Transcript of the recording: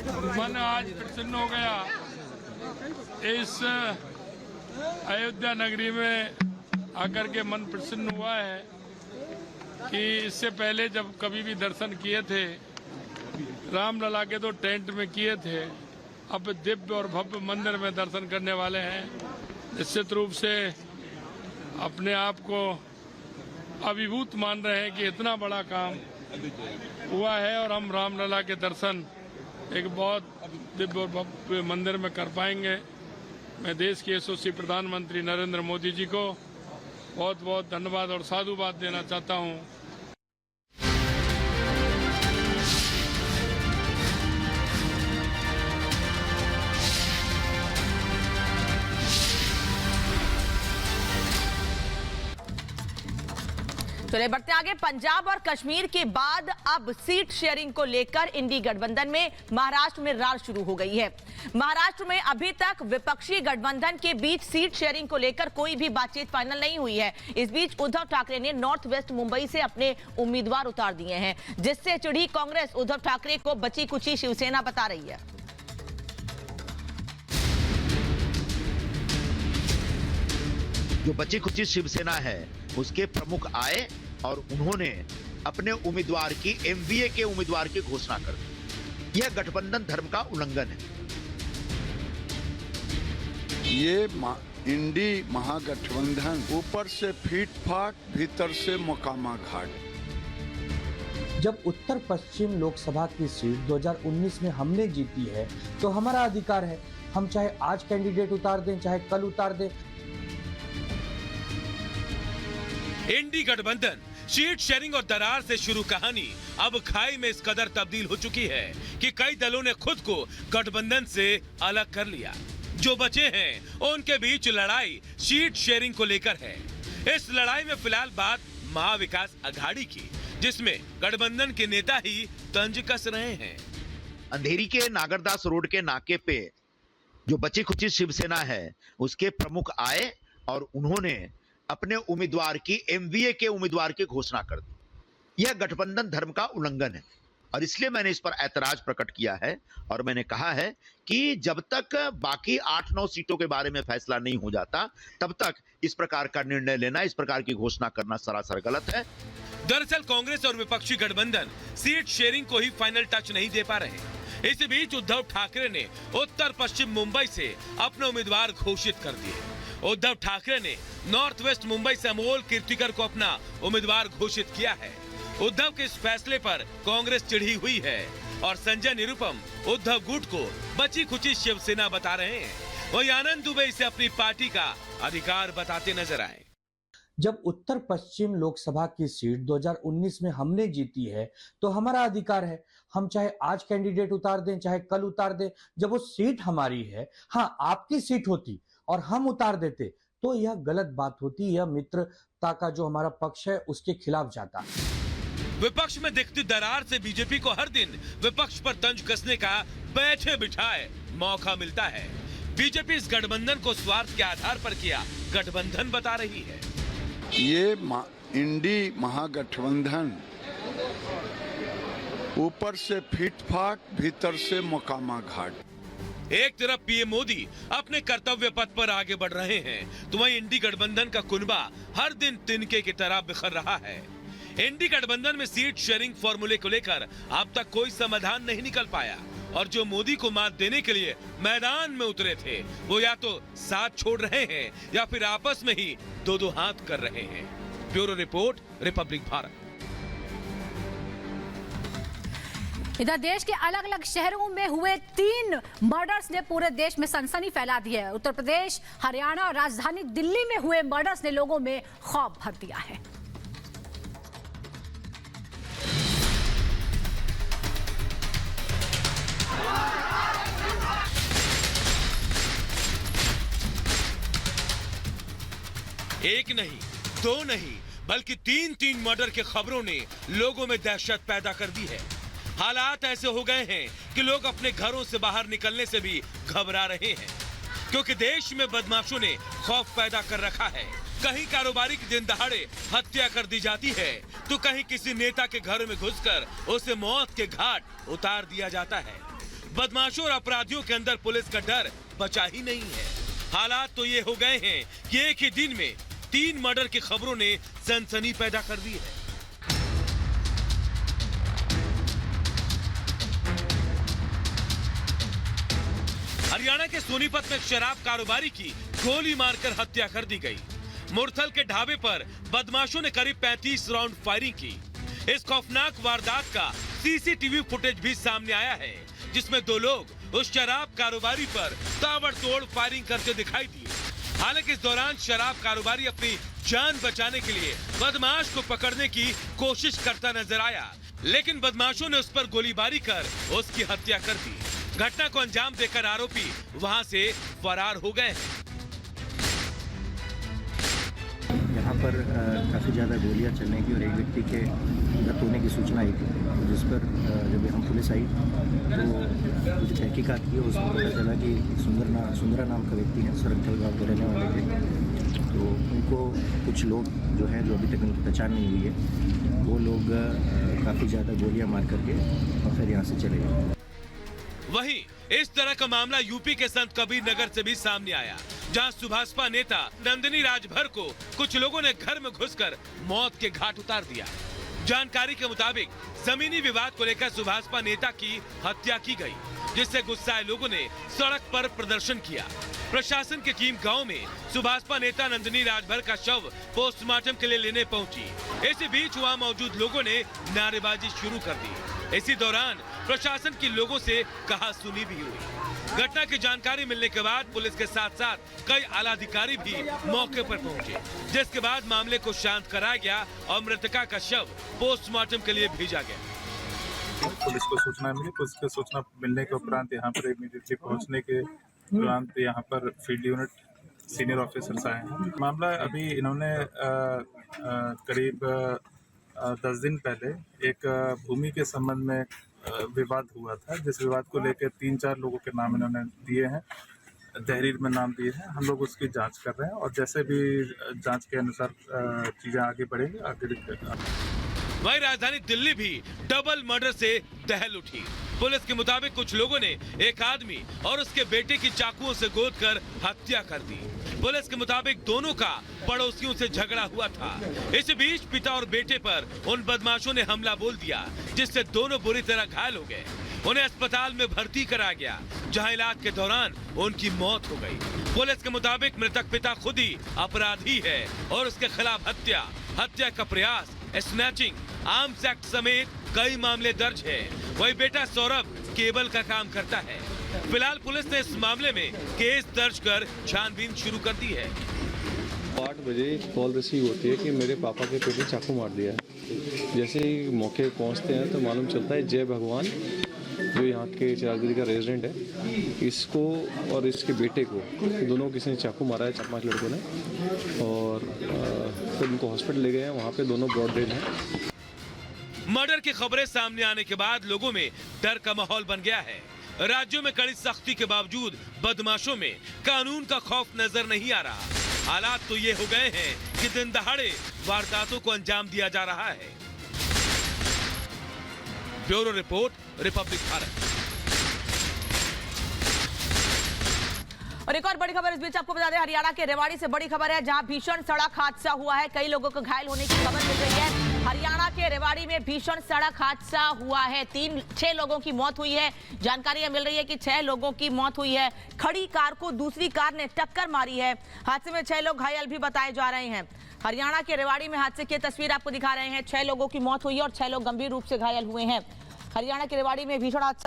मन आज प्रसन्न हो गया। इस अयोध्या नगरी में आकर के मन प्रसन्न हुआ है कि इससे पहले जब कभी भी दर्शन किए थे रामलला के तो टेंट में किए थे, अब दिव्य और भव्य मंदिर में दर्शन करने वाले हैं। निश्चित रूप से अपने आप को अभिभूत मान रहे हैं कि इतना बड़ा काम हुआ है और हम रामलला के दर्शन एक बहुत दिव्य और भव्य मंदिर में कर पाएंगे। मैं देश के यशस्वी प्रधानमंत्री नरेंद्र मोदी जी को बहुत बहुत धन्यवाद और साधुवाद देना चाहता हूं। चलिए बढ़ते आगे। पंजाब और कश्मीर के बाद अब सीट शेयरिंग को लेकर इंडी गठबंधन में महाराष्ट्र में रार शुरू हो गई है। महाराष्ट्र में अभी तक विपक्षी गठबंधन के बीच सीट शेयरिंग को लेकर कोई भी बातचीत फाइनल नहीं हुई है। इस बीच उद्धव ठाकरे ने नॉर्थ वेस्ट मुंबई से अपने उम्मीदवार उतार दिए हैं, जिससे चिढ़ी कांग्रेस उद्धव ठाकरे को बची कुची शिवसेना बता रही है। जो बची खुची शिवसेना है उसके प्रमुख आए और उन्होंने अपने उम्मीदवार की एमवीए के उम्मीदवार की घोषणा कर दी। यह गठबंधन धर्म का उल्लंघन है। ये इंडी महागठबंधन ऊपर से फीट फाट भीतर से मोकामा घाट। जब उत्तर पश्चिम लोकसभा की सीट 2019 में हमने जीती है तो हमारा अधिकार है, हम चाहे आज कैंडिडेट उतार दें चाहे कल उतार दें। इंडी गठबंधन सीट शेयरिंग और दरार से शुरू कहानी अब खाई में इस कदर तब्दील हो चुकी है कि कई दलों ने खुद को गठबंधन से अलग कर लिया। जो बचे हैं उनके बीच लड़ाई सीट शेयरिंग को लेकर है। इस लड़ाई में फिलहाल बात महाविकास अघाड़ी की, जिसमें गठबंधन के नेता ही तंज कस रहे हैं। अंधेरी के नागरदास रोड के नाके पे जो बची खुची शिवसेना है उसके प्रमुख आए और उन्होंने अपने उम्मीदवार की एमवीए के उम्मीदवार की घोषणा कर दी। यह गठबंधन धर्म का उल्लंघन है और इसलिए मैंने इस पर ऐतराज प्रकट किया है और मैंने कहा है कि जब तक बाकी 8-9 सीटों के बारे में फैसला नहीं हो जाता तब तक इस प्रकार का निर्णय लेना, इस प्रकार की घोषणा करना सरासर गलत है। दरअसल कांग्रेस और विपक्षी गठबंधन सीट शेयरिंग को ही फाइनल टच नहीं दे पा रहे। इस बीच उद्धव ठाकरे ने उत्तर पश्चिम मुंबई से अपने उम्मीदवार घोषित कर दिए। उद्धव ठाकरे ने नॉर्थ वेस्ट मुंबई से अमोल कीर्तिकर को अपना उम्मीदवार घोषित किया है। उद्धव के इस फैसले पर कांग्रेस चिढ़ी हुई है और संजय निरुपम उद्धव गुट को बची खुची शिवसेना बता रहे हैं। वहीं आनंद दुबे इसे अपनी पार्टी का अधिकार बताते नजर आए। जब उत्तर पश्चिम लोकसभा की सीट 2019 में हमने जीती है तो हमारा अधिकार है, हम चाहे आज कैंडिडेट उतार दें चाहे कल उतार दें। जब वो सीट हमारी है, हाँ आपकी सीट होती और हम उतार देते तो यह गलत बात होती, यह मित्रता का जो हमारा पक्ष है उसके खिलाफ जाता। विपक्ष में दिखती दरार से बीजेपी को हर दिन विपक्ष पर तंज कसने का बैठे बिठाए मौका मिलता है। बीजेपी इस गठबंधन को स्वार्थ के आधार पर किया गठबंधन बता रही है। ये इंडी महागठबंधन ऊपर से फीट फाट भीतर से मोकामा घाट। एक तरफ पीएम मोदी अपने कर्तव्य पथ पर आगे बढ़ रहे हैं तो वहीं इंडी गठबंधन का कुनबा हर दिन तिनके की तरह बिखर रहा है। इंडी गठबंधन में सीट शेयरिंग फॉर्मूले को लेकर अब तक कोई समाधान नहीं निकल पाया और जो मोदी को मात देने के लिए मैदान में उतरे थे वो या तो साथ छोड़ रहे हैं या फिर आपस में ही दो हाथ कर रहे हैं। Bureau report, Republic Bharat. इधर देश के अलग अलग शहरों में हुए 3 मर्डर्स ने पूरे देश में सनसनी फैला दी है। उत्तर प्रदेश, हरियाणा और राजधानी दिल्ली में हुए मर्डर्स ने लोगों में खौफ भर दिया है। एक नहीं, 2 नहीं, बल्कि 3 मर्डर के खबरों ने लोगों में दहशत पैदा कर दी है। हालात ऐसे हो गए हैं कि लोग अपने घरों से बाहर निकलने से भी घबरा रहे हैं, क्योंकि देश में बदमाशों ने खौफ पैदा कर रखा है। कहीं कारोबारी की दिन दहाड़े हत्या कर दी जाती है तो कहीं किसी नेता के घर में घुसकर उसे मौत के घाट उतार दिया जाता है। बदमाशों और अपराधियों के अंदर पुलिस का डर बचा ही नहीं है। हालात तो ये हो गए हैं कि एक ही दिन में 3 मर्डर की खबरों ने सनसनी पैदा कर दी है। हरियाणा के सोनीपत में शराब कारोबारी की गोली मारकर हत्या कर दी गई। मुरथल के ढाबे पर बदमाशों ने करीब 35 राउंड फायरिंग की। इस खौफनाक वारदात का सीसीटीवी फुटेज भी सामने आया है, जिसमें 2 लोग उस शराब कारोबारी पर ताबड़तोड़ फायरिंग करते दिखाई दिए। हालांकि इस दौरान शराब कारोबारी अपनी जान बचाने के लिए बदमाश को पकड़ने की कोशिश करता नजर आया, लेकिन बदमाशों ने उस पर गोलीबारी कर उसकी हत्या कर दी। घटना को अंजाम देकर आरोपी वहां से फरार हो गए। यहाँ पर काफ़ी ज़्यादा गोलियाँ चलने की और एक व्यक्ति के हत्या होने की सूचना आई थी, जिस पर जब हम पुलिस आई तो कुछ तहकीकात की, उसमें पता चला कि सुंदरा नाम का व्यक्ति है, सरकथल गाँव के रहने वाले थे। तो उनको कुछ लोग जो हैं, जो अभी तक उनकी पहचान नहीं हुई है, वो लोग काफ़ी ज़्यादा गोलियाँ मार करके और फिर यहाँ से चले गए। वहीं इस तरह का मामला यूपी के संत कबीर नगर से भी सामने आया, जहां सुभाषपा नेता नंदिनी राजभर को कुछ लोगों ने घर में घुसकर मौत के घाट उतार दिया। जानकारी के मुताबिक जमीनी विवाद को लेकर सुभाषपा नेता की हत्या की गई, जिससे गुस्साए लोगों ने सड़क पर प्रदर्शन किया। प्रशासन की टीम गांव में सुभाषपा नेता नंदिनी राजभर का शव पोस्टमार्टम के लिए लेने पहुंची। इसी बीच वहां मौजूद लोगों ने नारेबाजी शुरू कर दी। इसी दौरान प्रशासन की लोगों से कहा सुनी भी हुई। घटना की जानकारी मिलने के बाद पुलिस के साथ साथ कई आला अधिकारी भी मौके पर पहुंचे, जिसके बाद मामले को शांत कराया गया और मृतका का शव पोस्टमार्टम के लिए भेजा गया। पुलिस को सूचना मिली, पुलिस को सूचना मिलने के उपरांत यहाँ पर इमीडिएटली पहुँचने के उपरांत यहाँ पर फील्ड यूनिट सीनियर ऑफिसर्स आए हैं। मामला अभी इन्होंने करीब 10 दिन पहले एक भूमि के संबंध में विवाद हुआ था, जिस विवाद को लेकर 3-4 लोगों के नाम इन्होंने दिए हैं, तहरीर में नाम दिए हैं। हम लोग उसकी जांच कर रहे हैं और जैसे भी जांच के अनुसार चीजें आगे बढ़ेंगी वहीं राजधानी दिल्ली भी डबल मर्डर से दहल उठी। पुलिस के मुताबिक कुछ लोगों ने एक आदमी और उसके बेटे की चाकुओं से गोदकर हत्या कर दी। पुलिस के मुताबिक दोनों का पड़ोसियों से झगड़ा हुआ था। इस बीच पिता और बेटे पर उन बदमाशों ने हमला बोल दिया, जिससे दोनों बुरी तरह घायल हो गए। उन्हें अस्पताल में भर्ती कराया गया, जहां इलाज के दौरान उनकी मौत हो गई। पुलिस के मुताबिक मृतक पिता खुद ही अपराधी है और उसके खिलाफ हत्या का प्रयास, स्नैचिंग, आर्म्स एक्ट समेत कई मामले दर्ज है। वही बेटा सौरभ केबल का काम करता है। फिलहाल पुलिस ने इस मामले में केस दर्ज कर छानबीन शुरू कर दी है। 8 बजे कॉल रिसीव होती है कि मेरे पापा के पेट में चाकू मार दिया है। जैसे ही मौके पहुंचते हैं तो मालूम चलता है जय भगवान, जो यहाँ के चिरागदरी का रेजिडेंट है, इसको और इसके बेटे को दोनों किसी ने चाकू मारा है, 4-5 लड़कों ने, और फिर उनको हॉस्पिटल ले गए हैं। वहाँ पे दोनों ब्रॉड डेड हैं। मर्डर की खबरें सामने आने के बाद लोगों में डर का माहौल बन गया है। राज्यों में कड़ी सख्ती के बावजूद बदमाशों में कानून का खौफ नजर नहीं आ रहा। हालात तो ये हो गए हैं कि दिन दहाड़े वारदातों को अंजाम दिया जा रहा है। Bureau report, Republic Bharat. और एक और बड़ी खबर इस बीच आपको बता दें, हरियाणा के रेवाड़ी से बड़ी खबर है, जहां भीषण सड़क हादसा हुआ है। कई लोगों को घायल होने की खबर मिल रही है। हरियाणा के रेवाड़ी में भीषण सड़क हादसा हुआ है। 6 लोगों की मौत हुई है। जानकारी मिल रही है कि 6 लोगों की मौत हुई है। खड़ी कार को दूसरी कार ने टक्कर मारी है। हादसे में 6 लोग घायल भी बताए जा रहे हैं। हरियाणा के रेवाड़ी में हादसे की तस्वीर आपको दिखा रहे हैं। 6 लोगों की मौत हुई है और 6 लोग गंभीर रूप से घायल हुए हैं। हरियाणा के रेवाड़ी में भीषण हादसा